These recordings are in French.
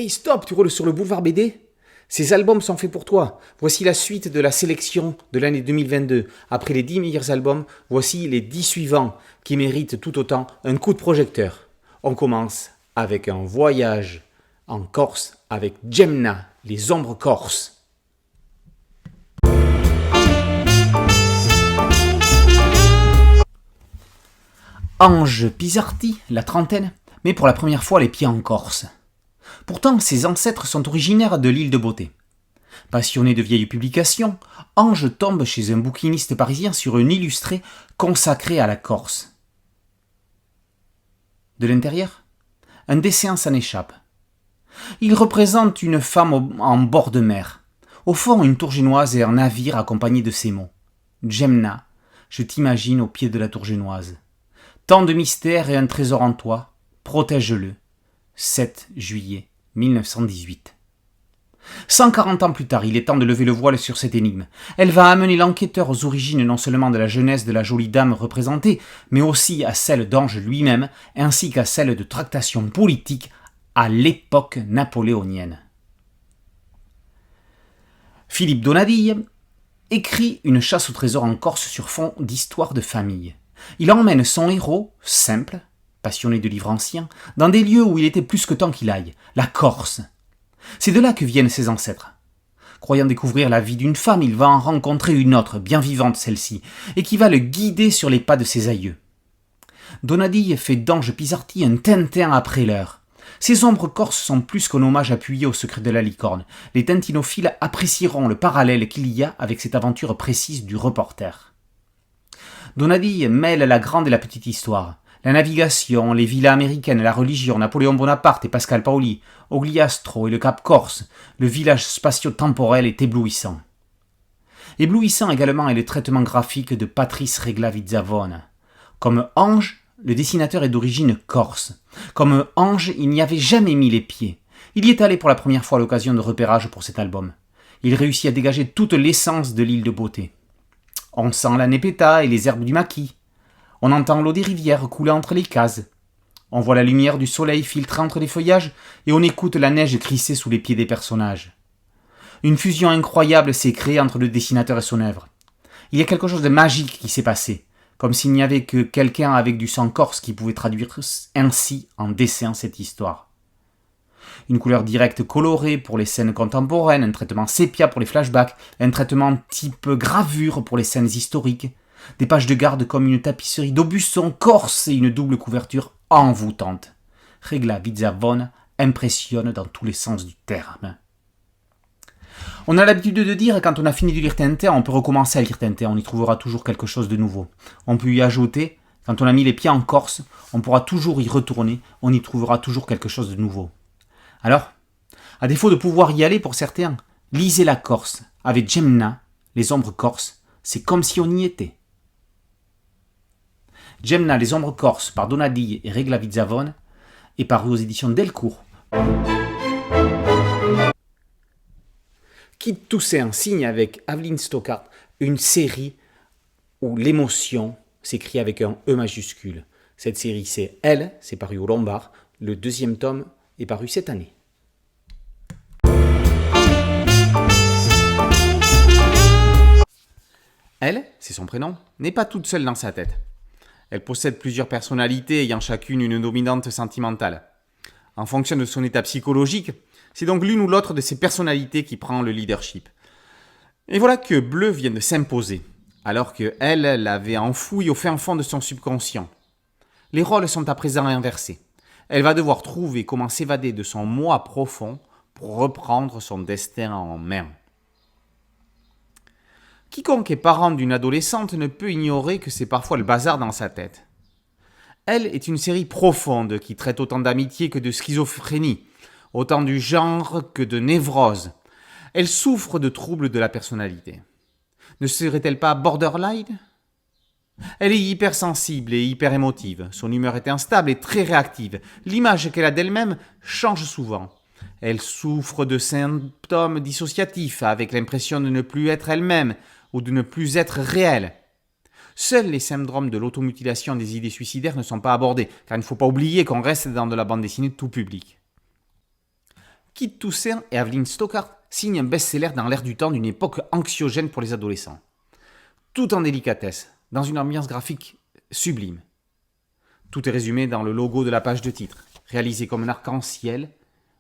Hey, stop, tu roules sur le boulevard BD? Ces albums sont faits pour toi. Voici la suite de la sélection de l'année 2022. Après les 10 meilleurs albums, voici les 10 suivants qui méritent tout autant un coup de projecteur. On commence avec un voyage en Corse avec Jemna, les ombres corses. Ange Pisarti, la trentaine, met pour la première fois les pieds en Corse. Pourtant, ses ancêtres sont originaires de l'île de Beauté. Passionné de vieilles publications, Ange tombe chez un bouquiniste parisien sur une illustrée consacrée à la Corse. De l'intérieur, un dessin s'en échappe. Il représente une femme en bord de mer. Au fond, une tour génoise et un navire accompagné de ces mots. Jemna, je t'imagine au pied de la tour génoise. Tant de mystères et un trésor en toi, protège-le. 7 juillet 1918. 140 ans plus tard, il est temps de lever le voile sur cette énigme. Elle va amener l'enquêteur aux origines non seulement de la jeunesse de la jolie dame représentée, mais aussi à celle d'Ange lui-même, ainsi qu'à celle de tractations politiques à l'époque napoléonienne. Philippe Donadille écrit une chasse au trésor en Corse sur fond d'histoire de famille. Il emmène son héros, simple, passionné de livres anciens, dans des lieux où il était plus que temps qu'il aille, la Corse. C'est de là que viennent ses ancêtres. Croyant découvrir la vie d'une femme, il va en rencontrer une autre, bien vivante celle-ci, et qui va le guider sur les pas de ses aïeux. Donadille fait d'Ange Pisarti un Tintin après l'heure. Ces ombres corses sont plus qu'un hommage appuyé au secret de la licorne. Les tintinophiles apprécieront le parallèle qu'il y a avec cette aventure précise du reporter. Donadille mêle la grande et la petite histoire. La navigation, les villas américaines, la religion, Napoléon Bonaparte et Pascal Paoli, Ogliastro et le Cap Corse, le village spatio-temporel est éblouissant. Éblouissant également est le traitement graphique de Patrice Regla-Vizzavone. Comme Ange, le dessinateur est d'origine corse. Comme Ange, il n'y avait jamais mis les pieds. Il y est allé pour la première fois à l'occasion de repérage pour cet album. Il réussit à dégager toute l'essence de l'île de Beauté. On sent la népeta et les herbes du maquis. On entend l'eau des rivières couler entre les cases. On voit la lumière du soleil filtrer entre les feuillages et on écoute la neige crisser sous les pieds des personnages. Une fusion incroyable s'est créée entre le dessinateur et son œuvre. Il y a quelque chose de magique qui s'est passé, comme s'il n'y avait que quelqu'un avec du sang corse qui pouvait traduire ainsi en dessin cette histoire. Une couleur directe colorée pour les scènes contemporaines, un traitement sépia pour les flashbacks, un traitement type gravure pour les scènes historiques, des pages de garde comme une tapisserie d'Aubusson corse et une double couverture envoûtante. Regla-Vizzavone impressionne dans tous les sens du terme. On a l'habitude de dire quand on a fini de lire Tintin, on peut recommencer à lire Tintin, on y trouvera toujours quelque chose de nouveau. On peut y ajouter, quand on a mis les pieds en Corse, on pourra toujours y retourner, on y trouvera toujours quelque chose de nouveau. Alors, à défaut de pouvoir y aller pour certains, lisez la Corse, avec Jemna, les ombres corses, c'est comme si on y était. Jemna, les ombres corses, par Donadille et Regla-Vizzavone, est paru aux éditions Delcourt. Kid Toussaint signe avec Aveline Stockart une série où l'émotion s'écrit avec un E majuscule. Cette série, c'est Elle, c'est paru au Lombard. Le 2e tome est paru cette année. Elle, c'est son prénom, n'est pas toute seule dans sa tête. Elle possède plusieurs personnalités ayant chacune une dominante sentimentale. En fonction de son état psychologique, c'est donc l'une ou l'autre de ces personnalités qui prend le leadership. Et voilà que Bleu vient de s'imposer, alors que elle l'avait enfoui au fin fond de son subconscient. Les rôles sont à présent inversés. Elle va devoir trouver comment s'évader de son moi profond pour reprendre son destin en main. Quiconque est parent d'une adolescente ne peut ignorer que c'est parfois le bazar dans sa tête. Elle est une série profonde qui traite autant d'amitié que de schizophrénie, autant du genre que de névrose. Elle souffre de troubles de la personnalité. Ne serait-elle pas borderline ? Elle est hypersensible et hyper émotive. Son humeur est instable et très réactive. L'image qu'elle a d'elle-même change souvent. Elle souffre de symptômes dissociatifs, avec l'impression de ne plus être elle-même ou de ne plus être réelle. Seuls les syndromes de l'automutilation des idées suicidaires ne sont pas abordés, car il ne faut pas oublier qu'on reste dans de la bande dessinée tout public. Kit Toussaint et Aveline Stockart signent un best-seller dans l'air du temps d'une époque anxiogène pour les adolescents. Tout en délicatesse, dans une ambiance graphique sublime. Tout est résumé dans le logo de la page de titre, réalisé comme un arc-en-ciel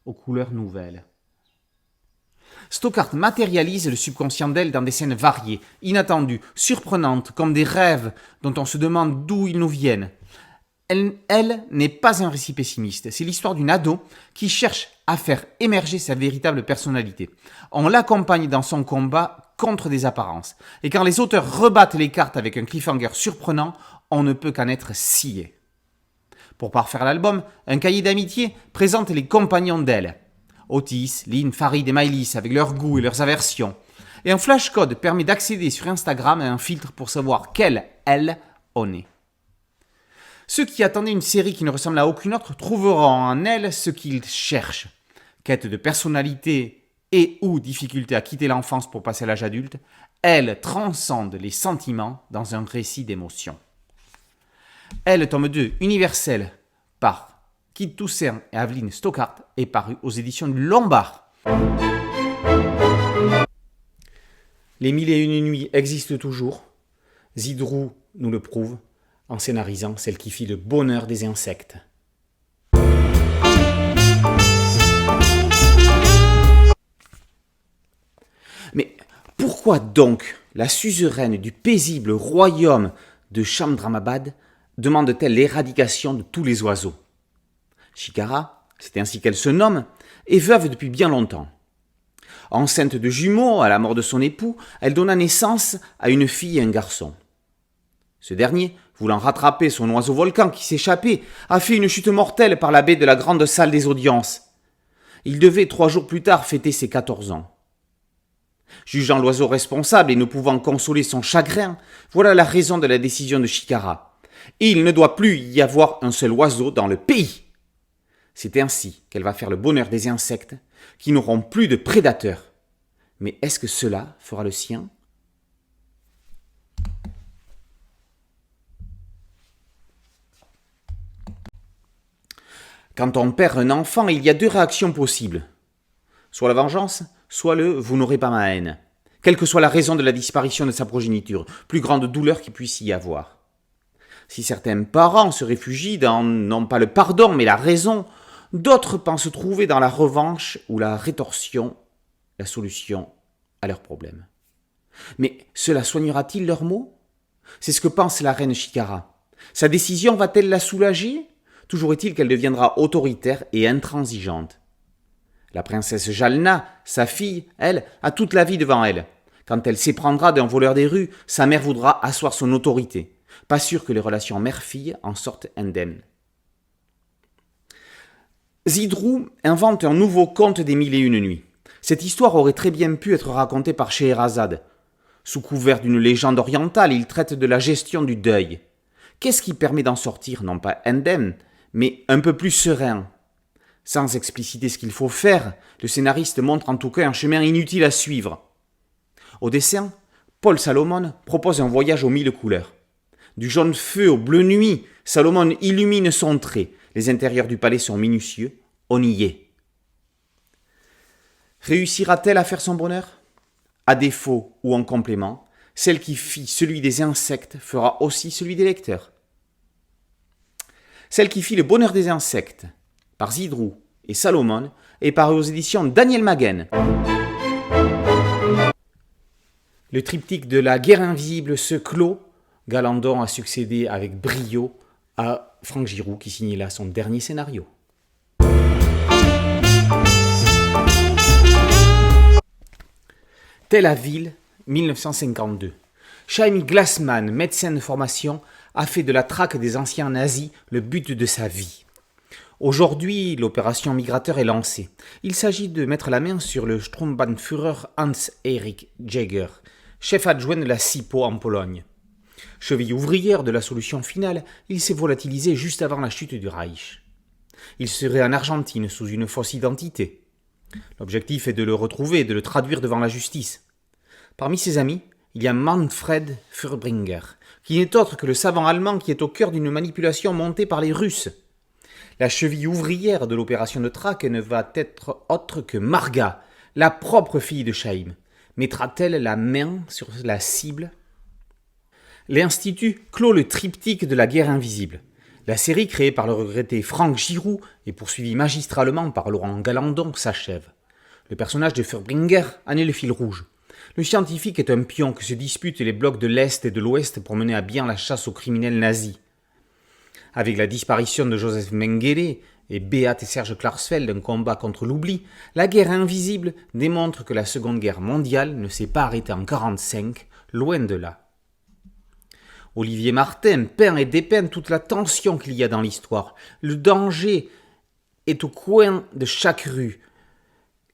aux couleurs nouvelles. Stockart matérialise le subconscient d'elle dans des scènes variées, inattendues, surprenantes, comme des rêves dont on se demande d'où ils nous viennent. Elle n'est pas un récit pessimiste, c'est l'histoire d'une ado qui cherche à faire émerger sa véritable personnalité. On l'accompagne dans son combat contre des apparences. Et quand les auteurs rebattent les cartes avec un cliffhanger surprenant, on ne peut qu'en être scié. Pour parfaire l'album, un cahier d'amitié présente les compagnons d'elle. Otis, Lynn, Farid et Maëlys avec leurs goûts et leurs aversions. Et un flashcode permet d'accéder sur Instagram à un filtre pour savoir quelle elle on est. Ceux qui attendaient une série qui ne ressemble à aucune autre trouveront en elle ce qu'ils cherchent. Quête de personnalité et ou difficulté à quitter l'enfance pour passer à l'âge adulte, elle transcende les sentiments dans un récit d'émotion. Elle, tome 2, universel, par Kit Toussaint et Aveline Stockart, est paru aux éditions du Lombard. Les 1001 nuits existent toujours. Zidrou nous le prouve en scénarisant celle qui fit le bonheur des insectes. Mais pourquoi donc la suzeraine du paisible royaume de Chandramabad demande-t-elle l'éradication de tous les oiseaux ? Shikara, c'est ainsi qu'elle se nomme, est veuve depuis bien longtemps. Enceinte de jumeaux à la mort de son époux, elle donna naissance à une fille et un garçon. Ce dernier, voulant rattraper son oiseau volcan qui s'échappait, a fait une chute mortelle par la baie de la grande salle des audiences. Il devait 3 jours plus tard fêter ses 14 ans. Jugeant l'oiseau responsable et ne pouvant consoler son chagrin, voilà la raison de la décision de Shikara. Il ne doit plus y avoir un seul oiseau dans le pays. C'est ainsi qu'elle va faire le bonheur des insectes, qui n'auront plus de prédateurs. Mais est-ce que cela fera le sien ? Quand on perd un enfant, il y a 2 réactions possibles. Soit la vengeance, soit le « vous n'aurez pas ma haine ». Quelle que soit la raison de la disparition de sa progéniture, plus grande douleur qu'il puisse y avoir. Si certains parents se réfugient dans, non pas le pardon, mais la raison, d'autres pensent trouver dans la revanche ou la rétorsion la solution à leurs problèmes. Mais cela soignera-t-il leurs maux ? C'est ce que pense la reine Shikara. Sa décision va-t-elle la soulager ? Toujours est-il qu'elle deviendra autoritaire et intransigeante. La princesse Jalna, sa fille, elle, a toute la vie devant elle. Quand elle s'éprendra d'un voleur des rues, sa mère voudra asseoir son autorité. Pas sûr que les relations mère-fille en sortent indemnes. Zidrou invente un nouveau conte des 1001 nuits. Cette histoire aurait très bien pu être racontée par Scheherazade. Sous couvert d'une légende orientale, il traite de la gestion du deuil. Qu'est-ce qui permet d'en sortir, non pas indemne, mais un peu plus serein ? Sans expliciter ce qu'il faut faire, le scénariste montre en tout cas un chemin inutile à suivre. Au dessin, Paul Salomon propose un voyage aux 1000 couleurs. Du jaune feu au bleu nuit, Salomon illumine son trait. Les intérieurs du palais sont minutieux, on y est. Réussira-t-elle à faire son bonheur ? À défaut ou en complément, celle qui fit celui des insectes fera aussi celui des lecteurs. Celle qui fit le bonheur des insectes, par Zidrou et Salomon, est parue aux éditions Daniel Maguen. Le triptyque de la guerre invisible se clôt. Galandon a succédé avec brio à Franck Giroux qui signait là son dernier scénario. Tel Aviv, 1952. Chaim Glassman, médecin de formation, a fait de la traque des anciens nazis le but de sa vie. Aujourd'hui, l'opération migrateur est lancée. Il s'agit de mettre la main sur le Sturmbannführer Hans-Erich Jäger, chef adjoint de la SIPO en Pologne. Cheville ouvrière de la solution finale, il s'est volatilisé juste avant la chute du Reich. Il serait en Argentine sous une fausse identité. L'objectif est de le retrouver et de le traduire devant la justice. Parmi ses amis, il y a Manfred Furbringer, qui n'est autre que le savant allemand qui est au cœur d'une manipulation montée par les Russes. La cheville ouvrière de l'opération de traque ne va être autre que Marga, la propre fille de Chaim. Mettra-t-elle la main sur la cible? L'Institut clôt le triptyque de la guerre invisible. La série créée par le regretté Franck Giroux et poursuivie magistralement par Laurent Galandon s'achève. Le personnage de Furbringer en est le fil rouge. Le scientifique est un pion que se disputent les blocs de l'Est et de l'Ouest pour mener à bien la chasse aux criminels nazis. Avec la disparition de Joseph Mengele et Beat et Serge Klarsfeld d'un combat contre l'oubli, la guerre invisible démontre que la Seconde Guerre mondiale ne s'est pas arrêtée en 1945, loin de là. Olivier Martin peint et dépeint toute la tension qu'il y a dans l'histoire. Le danger est au coin de chaque rue.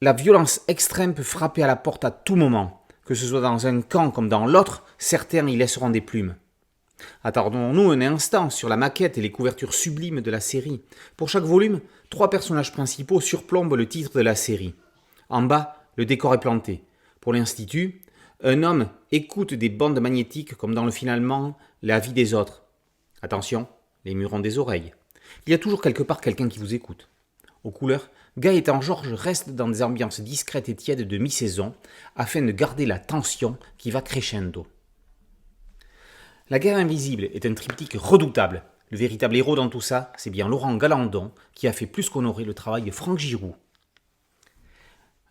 La violence extrême peut frapper à la porte à tout moment. Que ce soit dans un camp comme dans l'autre, certains y laisseront des plumes. Attardons-nous un instant sur la maquette et les couvertures sublimes de la série. Pour chaque volume, 3 personnages principaux surplombent le titre de la série. En bas, le décor est planté. Pour l'Institut, un homme écoute des bandes magnétiques comme dans le film allemand La vie des autres. Attention, les murs ont des oreilles. Il y a toujours quelque part quelqu'un qui vous écoute. Aux couleurs, Gaëtan Georges reste dans des ambiances discrètes et tièdes de mi-saison afin de garder la tension qui va crescendo. La guerre invisible est un triptyque redoutable. Le véritable héros dans tout ça, c'est bien Laurent Galandon qui a fait plus qu'honorer le travail de Franck Giroux.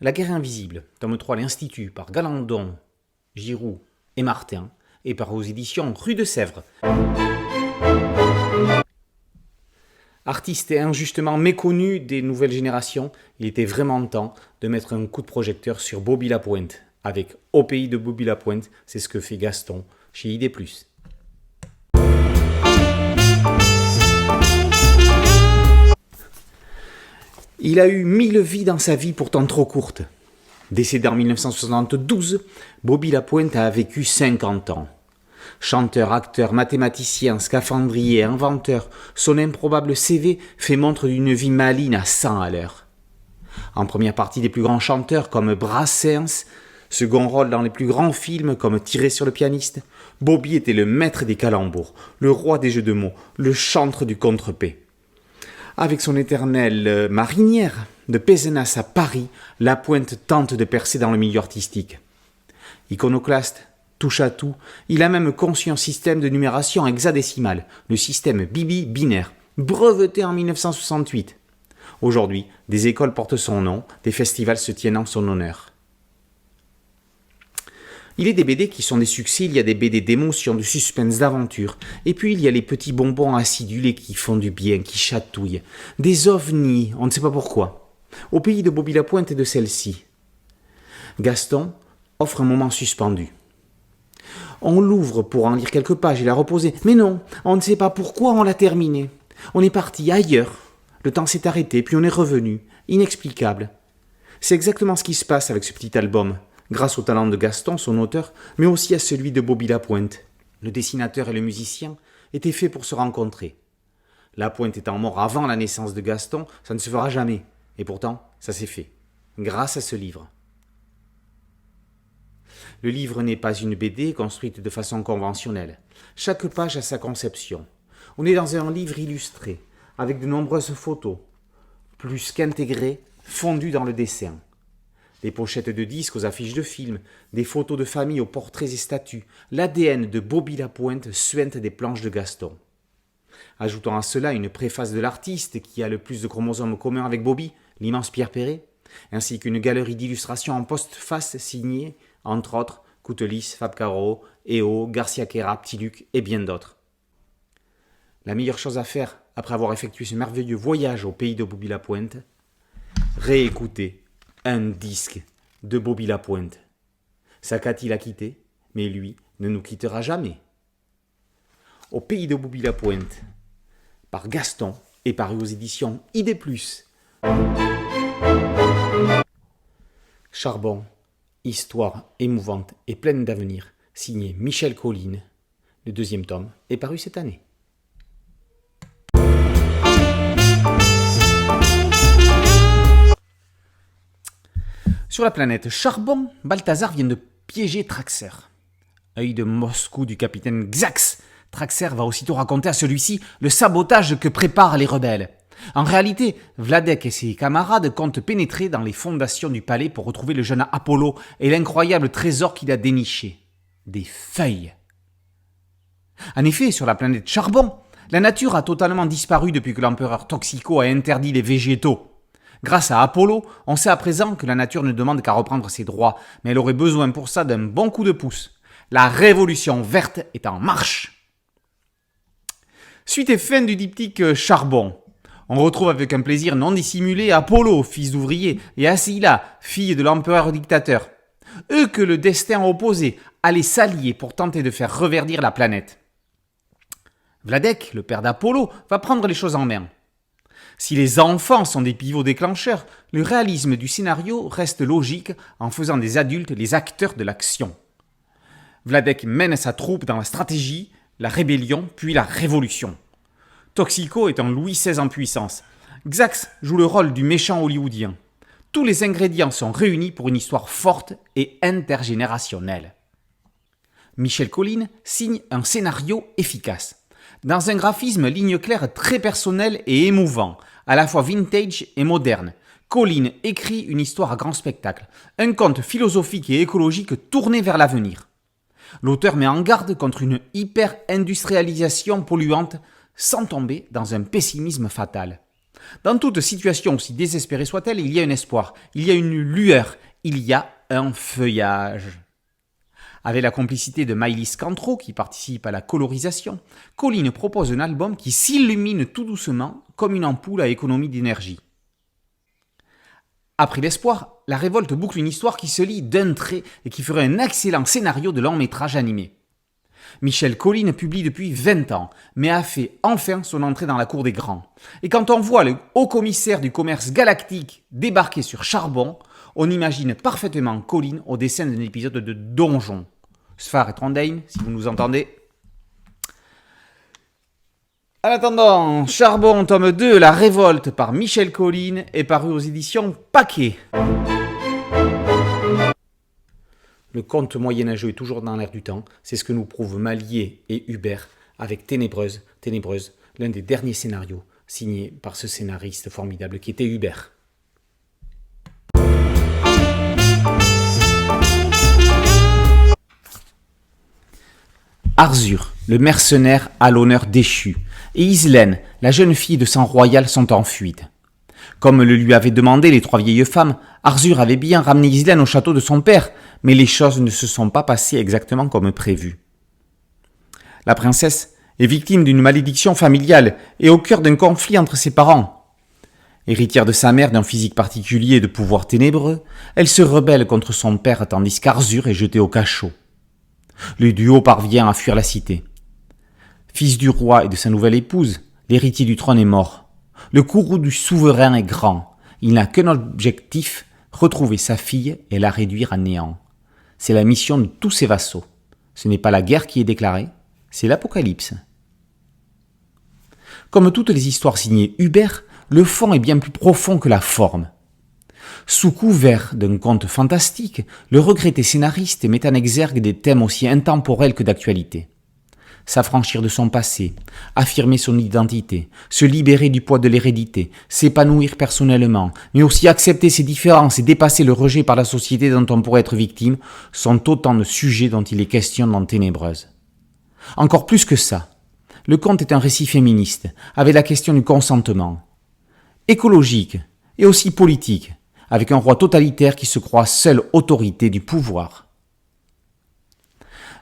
La guerre invisible, tome 3 l'Institut par Galandon, Giroux et Martin, et par aux éditions Rue de Sèvres. Artiste et injustement méconnu des nouvelles générations, il était vraiment temps de mettre un coup de projecteur sur Bobby Lapointe. Avec Au pays de Bobby Lapointe, c'est ce que fait Gaston chez ID+. Il a eu 1000 vies dans sa vie pourtant trop courte. Décédé en 1972, Bobby Lapointe a vécu 50 ans. Chanteur, acteur, mathématicien, scaphandrier, inventeur, son improbable CV fait montre d'une vie maligne à 100 à l'heure. En première partie des plus grands chanteurs comme Brassens, second rôle dans les plus grands films comme Tirer sur le pianiste, Bobby était le maître des calembours, le roi des jeux de mots, le chantre du contre-paix. Avec son éternelle marinière, de Pézenas à Paris, Lapointe tente de percer dans le milieu artistique. Iconoclaste, touche à tout, il a même conçu un système de numération hexadécimale, le système Bibi binaire, breveté en 1968. Aujourd'hui, des écoles portent son nom, des festivals se tiennent en son honneur. Il est des BD qui sont des succès, il y a des BD d'émotion, de suspense, d'aventure. Et puis il y a les petits bonbons acidulés qui font du bien, qui chatouillent. Des ovnis, on ne sait pas pourquoi. Au pays de Bobby Lapointe et de celle-ci. Gaston offre un moment suspendu. On l'ouvre pour en lire quelques pages et la reposer. Mais non, on ne sait pas pourquoi on l'a terminé. On est parti ailleurs. Le temps s'est arrêté, puis on est revenu. Inexplicable. C'est exactement ce qui se passe avec ce petit album. Grâce au talent de Gaston, son auteur, mais aussi à celui de Bobby Lapointe. Le dessinateur et le musicien étaient faits pour se rencontrer. Lapointe étant mort avant la naissance de Gaston, ça ne se fera jamais. Et pourtant, ça s'est fait. Grâce à ce livre. Le livre n'est pas une BD construite de façon conventionnelle. Chaque page a sa conception. On est dans un livre illustré, avec de nombreuses photos, plus qu'intégrées, fondues dans le dessin. Des pochettes de disques aux affiches de films, des photos de famille aux portraits et statues, l'ADN de Bobby Lapointe suinte des planches de Gaston. Ajoutons à cela une préface de l'artiste qui a le plus de chromosomes communs avec Bobby, l'immense Pierre Perret, ainsi qu'une galerie d'illustrations en postface signée, entre autres, Coutelis, Fab Caro, Eo, Garcia Quera, Petit Luc et bien d'autres. La meilleure chose à faire, après avoir effectué ce merveilleux voyage au pays de Bobby Lapointe, réécouter un disque de Bobby Lapointe. Sakati l'a quitté, mais lui ne nous quittera jamais. Au pays de Bobby Lapointe, par Gaston et paru aux éditions ID+. Charbon, histoire émouvante et pleine d'avenir, signé Michel Colline. Le 2e tome est paru cette année. Sur la planète Charbon, Balthazar vient de piéger Traxer. Œil de Moscou du capitaine Xax, Traxer va aussitôt raconter à celui-ci le sabotage que préparent les rebelles. En réalité, Vladek et ses camarades comptent pénétrer dans les fondations du palais pour retrouver le jeune Apollo et l'incroyable trésor qu'il a déniché. Des feuilles. En effet, sur la planète Charbon, la nature a totalement disparu depuis que l'empereur Toxico a interdit les végétaux. Grâce à Apollo, on sait à présent que la nature ne demande qu'à reprendre ses droits, mais elle aurait besoin pour ça d'un bon coup de pouce. La révolution verte est en marche. Suite et fin du diptyque Charbon. On retrouve avec un plaisir non dissimulé Apollo, fils d'ouvrier, et Asila, fille de l'empereur dictateur. Eux que le destin opposé allaient s'allier pour tenter de faire reverdir la planète. Vladek, le père d'Apollo, va prendre les choses en main. Si les enfants sont des pivots déclencheurs, le réalisme du scénario reste logique en faisant des adultes les acteurs de l'action. Vladek mène sa troupe dans la stratégie, la rébellion, puis la révolution. Toxico est un Louis XVI en puissance. Xax joue le rôle du méchant hollywoodien. Tous les ingrédients sont réunis pour une histoire forte et intergénérationnelle. Michel Colline signe un scénario efficace. Dans un graphisme ligne claire très personnel et émouvant, à la fois vintage et moderne, Colline écrit une histoire à grand spectacle, un conte philosophique et écologique tourné vers l'avenir. L'auteur met en garde contre une hyper-industrialisation polluante sans tomber dans un pessimisme fatal. Dans toute situation, aussi désespérée soit-elle, il y a un espoir, il y a une lueur, il y a un feuillage. Avec la complicité de Maëlys Cantreau, qui participe à la colorisation, Colline propose un album qui s'illumine tout doucement comme une ampoule à économie d'énergie. Après l'espoir, la révolte boucle une histoire qui se lit d'un trait et qui ferait un excellent scénario de long métrage animé. Michel Colline publie depuis 20 ans, mais a fait enfin son entrée dans la cour des grands. Et quand on voit le haut-commissaire du commerce galactique débarquer sur Charbon, on imagine parfaitement Colline au dessin d'un épisode de Donjon. Sfar et Trondheim, si vous nous entendez. En attendant, Charbon, tome 2, La Révolte par Michel Colline est paru aux éditions Paquet. Le conte moyenâgeux est toujours dans l'air du temps, c'est ce que nous prouvent Malier et Hubert avec Ténébreuse, l'un des derniers scénarios signés par ce scénariste formidable qui était Hubert. Arzur, le mercenaire à l'honneur déchu, et Islaine, la jeune fille de sang royal, sont en fuite. Comme le lui avaient demandé les 3 vieilles femmes, Arzur avait bien ramené Islaine au château de son père, mais les choses ne se sont pas passées exactement comme prévu. La princesse est victime d'une malédiction familiale et au cœur d'un conflit entre ses parents. Héritière de sa mère d'un physique particulier et de pouvoirs ténébreux, elle se rebelle contre son père tandis qu'Arzur est jeté au cachot. Le duo parvient à fuir la cité. Fils du roi et de sa nouvelle épouse, l'héritier du trône est mort. Le courroux du souverain est grand. Il n'a qu'un objectif, retrouver sa fille et la réduire à néant. C'est la mission de tous ses vassaux. Ce n'est pas la guerre qui est déclarée, c'est l'apocalypse. Comme toutes les histoires signées Hubert, le fond est bien plus profond que la forme. Sous couvert d'un conte fantastique, le regretté scénariste met en exergue des thèmes aussi intemporels que d'actualité. S'affranchir de son passé, affirmer son identité, se libérer du poids de l'hérédité, s'épanouir personnellement, mais aussi accepter ses différences et dépasser le rejet par la société dont on pourrait être victime, sont autant de sujets dont il est question dans Ténébreuse. Encore plus que ça, le conte est un récit féministe, avec la question du consentement, écologique et aussi politique, avec un roi totalitaire qui se croit seule autorité du pouvoir.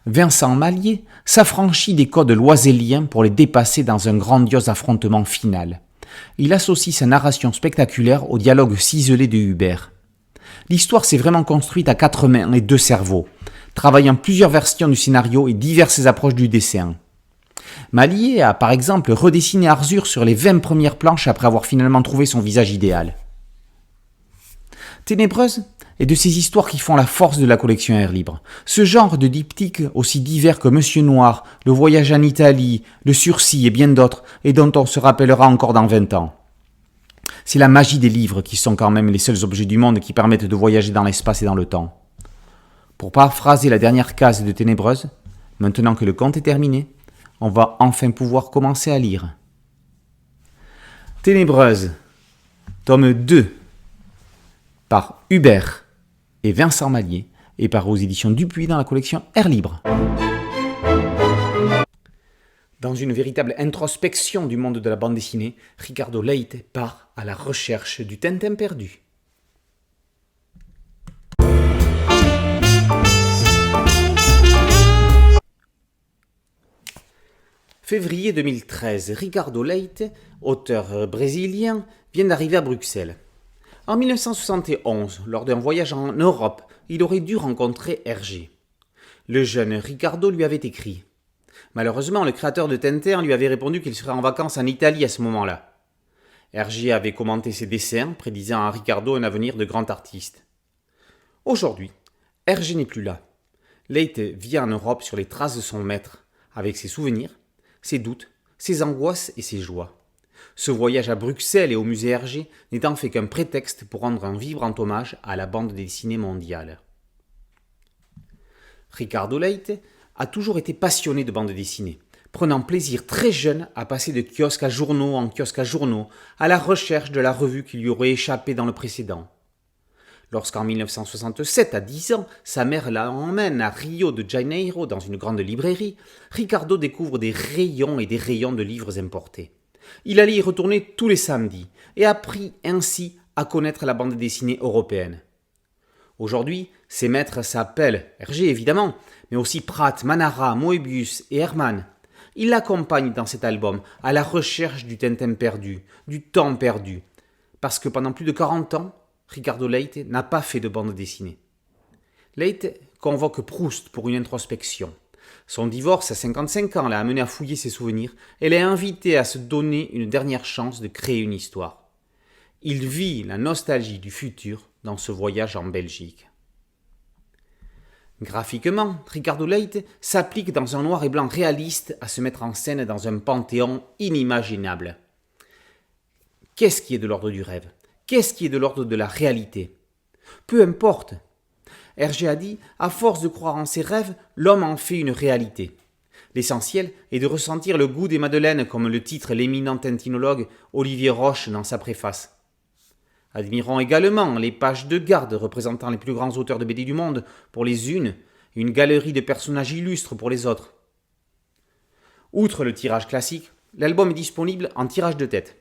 Vincent Malier s'affranchit des codes loiséliens pour les dépasser dans un grandiose affrontement final. Il associe sa narration spectaculaire au dialogue ciselé de Hubert. L'histoire s'est vraiment construite à 4 mains et 2 cerveaux, travaillant plusieurs versions du scénario et diverses approches du dessin. Malier a par exemple redessiné Arzur sur les 20 premières planches après avoir finalement trouvé son visage idéal. Ténébreuse est de ces histoires qui font la force de la collection Air Libre. Ce genre de diptyque aussi divers que Monsieur Noir, Le Voyage en Italie, Le Sursis et bien d'autres, et dont on se rappellera encore dans 20 ans. C'est la magie des livres qui sont quand même les seuls objets du monde qui permettent de voyager dans l'espace et dans le temps. Pour paraphraser la dernière case de Ténébreuse, maintenant que le conte est terminé, on va enfin pouvoir commencer à lire. Ténébreuse, tome 2, par Hubert et Vincent Mallier, et par aux éditions Dupuis dans la collection Air Libre. Dans une véritable introspection du monde de la bande dessinée, Ricardo Leite part à la recherche du Tintin perdu. Février 2013, Ricardo Leite, auteur brésilien, vient d'arriver à Bruxelles. En 1971, lors d'un voyage en Europe, il aurait dû rencontrer Hergé. Le jeune Ricardo lui avait écrit. Malheureusement, le créateur de Tintin lui avait répondu qu'il serait en vacances en Italie à ce moment-là. Hergé avait commenté ses dessins, prédisant à Ricardo un avenir de grand artiste. Aujourd'hui, Hergé n'est plus là. Leite vient en Europe sur les traces de son maître, avec ses souvenirs, ses doutes, ses angoisses et ses joies. Ce voyage à Bruxelles et au musée Hergé n'étant fait qu'un prétexte pour rendre un vibrant hommage à la bande dessinée mondiale. Ricardo Leite a toujours été passionné de bande dessinée, prenant plaisir très jeune à passer de kiosque à journaux en kiosque à journaux, à la recherche de la revue qui lui aurait échappé dans le précédent. Lorsqu'en 1967, à 10 ans, sa mère l'emmène à Rio de Janeiro dans une grande librairie, Ricardo découvre des rayons et des rayons de livres importés. Il allait y retourner tous les samedis et apprit ainsi à connaître la bande dessinée européenne. Aujourd'hui, ses maîtres s'appellent Hergé évidemment, mais aussi Pratt, Manara, Moebius et Herman. Il l'accompagne dans cet album à la recherche du Tintin perdu, du temps perdu, parce que pendant plus de 40 ans, Ricardo Leite n'a pas fait de bande dessinée. Leite convoque Proust pour une introspection. Son divorce à 55 ans l'a amené à fouiller ses souvenirs et l'a invité à se donner une dernière chance de créer une histoire. Il vit la nostalgie du futur dans ce voyage en Belgique. Graphiquement, Ricardo Leite s'applique dans un noir et blanc réaliste à se mettre en scène dans un panthéon inimaginable. Qu'est-ce qui est de l'ordre du rêve ? Qu'est-ce qui est de l'ordre de la réalité ? Peu importe. Hergé a dit, à force de croire en ses rêves, l'homme en fait une réalité. L'essentiel est de ressentir le goût des madeleines, comme le titre l'éminent tintinologue Olivier Roche dans sa préface. Admirons également les pages de garde représentant les plus grands auteurs de BD du monde pour les unes et une galerie de personnages illustres pour les autres. Outre le tirage classique, l'album est disponible en tirage de tête.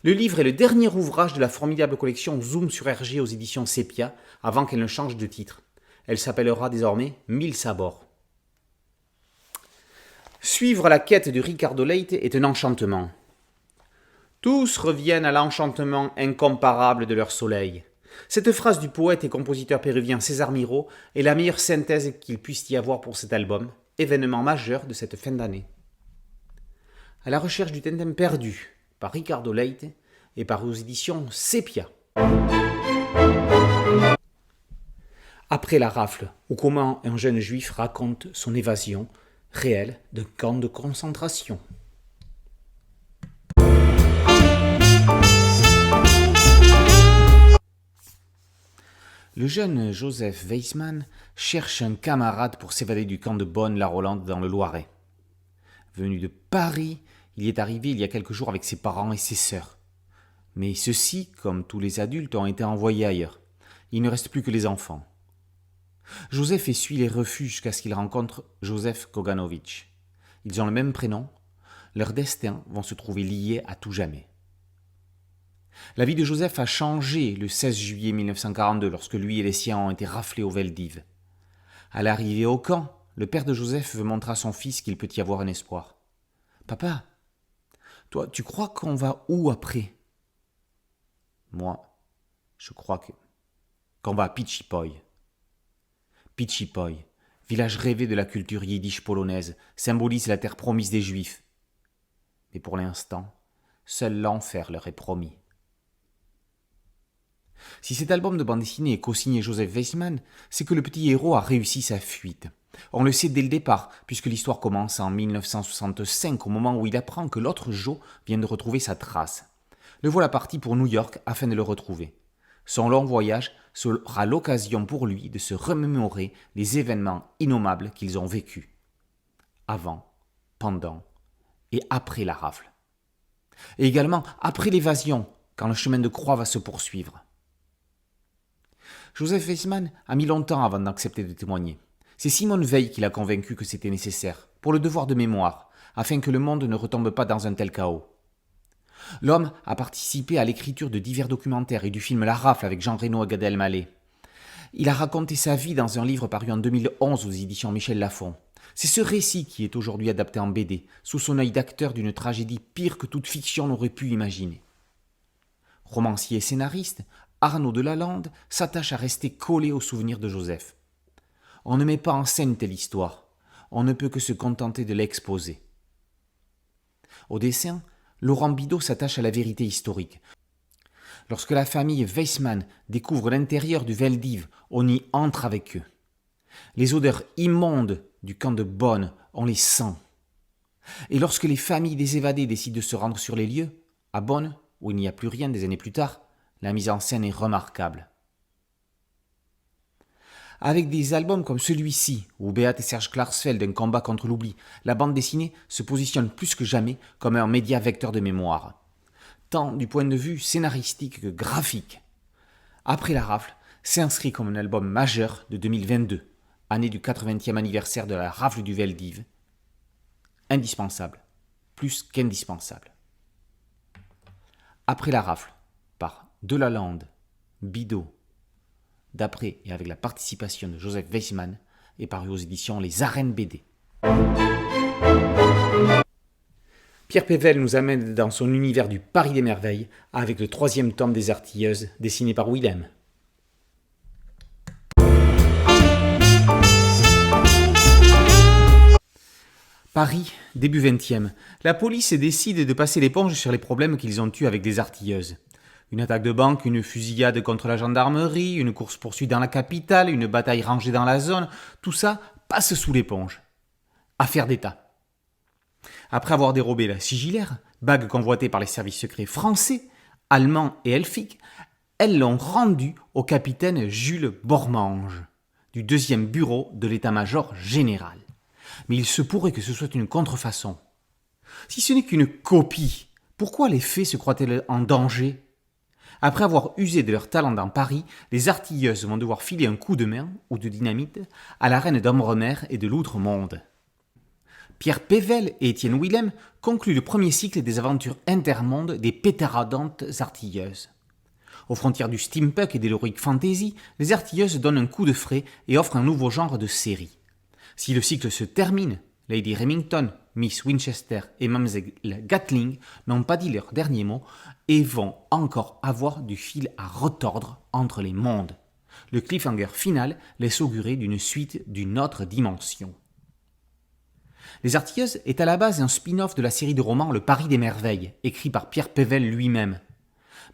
Le livre est le dernier ouvrage de la formidable collection Zoom sur Hergé aux éditions Sepia avant qu'elle ne change de titre. Elle s'appellera désormais 1000 sabords. Suivre la quête de Ricardo Leite est un enchantement. Tous reviennent à l'enchantement incomparable de leur soleil. Cette phrase du poète et compositeur péruvien César Miro est la meilleure synthèse qu'il puisse y avoir pour cet album, événement majeur de cette fin d'année. À la recherche du Tintin perdu, par Ricardo Leite et par aux éditions Sepia. Après la rafle, ou comment un jeune juif raconte son évasion réelle d'un camp de concentration. Le jeune Joseph Weissman cherche un camarade pour s'évader du camp de Bonne-la-Rolande dans le Loiret. Venu de Paris, il y est arrivé il y a quelques jours avec ses parents et ses sœurs. Mais ceux-ci, comme tous les adultes, ont été envoyés ailleurs. Il ne reste plus que les enfants. Joseph essuie les refus jusqu'à ce qu'il rencontre Joseph Koganovic. Ils ont le même prénom. Leurs destins vont se trouver liés à tout jamais. La vie de Joseph a changé le 16 juillet 1942 lorsque lui et les siens ont été raflés au Veldiv. À l'arrivée au camp, le père de Joseph veut montrer à son fils qu'il peut y avoir un espoir. « Papa, toi, tu crois qu'on va où après ?»« Moi, je crois qu'on va à Pichipoy. » Pichipoy, village rêvé de la culture yiddish polonaise, symbolise la terre promise des Juifs. Mais pour l'instant, seul l'enfer leur est promis. Si cet album de bande dessinée est co-signé Joseph Weissman, c'est que le petit héros a réussi sa fuite. On le sait dès le départ, puisque l'histoire commence en 1965, au moment où il apprend que l'autre Joe vient de retrouver sa trace. Le voilà parti pour New York afin de le retrouver. Son long voyage sera l'occasion pour lui de se remémorer les événements innommables qu'ils ont vécus, avant, pendant et après la rafle. Et également après l'évasion, quand le chemin de croix va se poursuivre. Joseph Weissmann a mis longtemps avant d'accepter de témoigner. C'est Simone Veil qui l'a convaincu que c'était nécessaire, pour le devoir de mémoire, afin que le monde ne retombe pas dans un tel chaos. L'homme a participé à l'écriture de divers documentaires et du film La Rafle avec Jean Reno et Gad Elmaleh. Il a raconté sa vie dans un livre paru en 2011 aux éditions Michel Lafon. C'est ce récit qui est aujourd'hui adapté en BD, sous son œil d'acteur d'une tragédie pire que toute fiction n'aurait pu imaginer. Romancier et scénariste, Arnaud de Lalande s'attache à rester collé aux souvenirs de Joseph. On ne met pas en scène telle histoire, on ne peut que se contenter de l'exposer. Au dessin, Laurent Bidault s'attache à la vérité historique. Lorsque la famille Weissmann découvre l'intérieur du Veldiv, on y entre avec eux. Les odeurs immondes du camp de Bonn, on les sent. Et lorsque les familles des évadés décident de se rendre sur les lieux, à Bonn, où il n'y a plus rien des années plus tard, la mise en scène est remarquable. Avec des albums comme celui-ci, où Beat et Serge Klarsfeld un combat contre l'oubli, la bande dessinée se positionne plus que jamais comme un média vecteur de mémoire, tant du point de vue scénaristique que graphique. Après la Rafle s'inscrit comme un album majeur de 2022, année du 80e anniversaire de la Rafle du Veldiv. Indispensable, plus qu'indispensable. Après la Rafle, par Delalande, Bidault, d'après et avec la participation de Joseph Weissmann, est paru aux éditions Les Arènes BD. Pierre Pével nous amène dans son univers du Paris des Merveilles avec le 3e tome des Artilleuses, dessiné par Willem. Paris, début 20e. La police décide de passer l'éponge sur les problèmes qu'ils ont eus avec des artilleuses. Une attaque de banque, une fusillade contre la gendarmerie, une course-poursuite dans la capitale, une bataille rangée dans la zone, tout ça passe sous l'éponge. Affaire d'État. Après avoir dérobé la sigillaire, bague convoitée par les services secrets français, allemands et elfiques, elles l'ont rendue au capitaine Jules Bormange, du 2e bureau de l'état-major général. Mais il se pourrait que ce soit une contrefaçon. Si ce n'est qu'une copie, pourquoi les fées se croient-elles en danger ? Après avoir usé de leur talent dans Paris, les artilleuses vont devoir filer un coup de main, ou de dynamite, à la reine d'Ambremer et de l'Outre-Monde. Pierre Pével et Étienne Willem concluent le premier cycle des aventures intermondes des pétarodantes artilleuses. Aux frontières du steampunk et de l'heroic fantasy, les artilleuses donnent un coup de frais et offrent un nouveau genre de série. Si le cycle se termine, Lady Remington, Miss Winchester et Mademoiselle Gatling n'ont pas dit leur dernier mot et vont encore avoir du fil à retordre entre les mondes. Le cliffhanger final laisse augurer d'une suite d'une autre dimension. Les Artilleuses est à la base un spin-off de la série de romans Le Paris des Merveilles, écrit par Pierre Pével lui-même.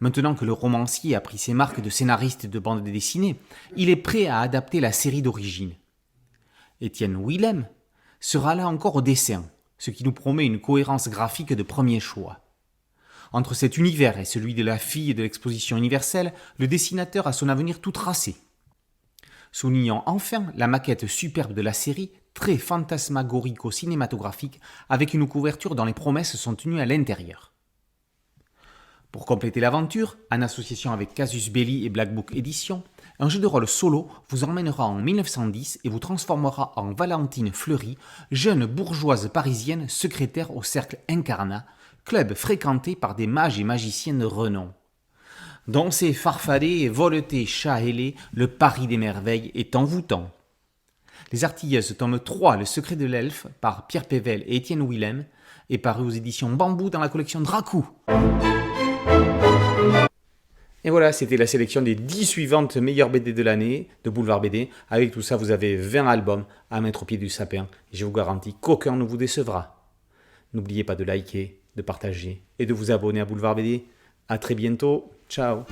Maintenant que le romancier a pris ses marques de scénariste de bande dessinée, il est prêt à adapter la série d'origine. Étienne Willem sera là encore au dessin, ce qui nous promet une cohérence graphique de premier choix. Entre cet univers et celui de la fille de l'exposition universelle, le dessinateur a son avenir tout tracé. Soulignons enfin la maquette superbe de la série, très fantasmagorico-cinématographique, avec une couverture dont les promesses sont tenues à l'intérieur. Pour compléter l'aventure, en association avec Casus Belli et Black Book Edition, un jeu de rôle solo vous emmènera en 1910 et vous transformera en Valentine Fleury, jeune bourgeoise parisienne secrétaire au Cercle Incarnat, club fréquenté par des mages et magiciens de renom. Danser, farfader, voleter, chahéler, le Paris des merveilles est envoûtant. Les Artilleuses, tome 3, Le secret de l'elfe, par Pierre Pével et Étienne Willem, est paru aux éditions Bambou dans la collection Dracou. Et voilà, c'était la sélection des 10 suivantes meilleures BD de l'année de Boulevard BD. Avec tout ça, vous avez 20 albums à mettre au pied du sapin. Et je vous garantis qu'aucun ne vous décevra. N'oubliez pas de liker, de partager et de vous abonner à Boulevard BD. À très bientôt. Ciao.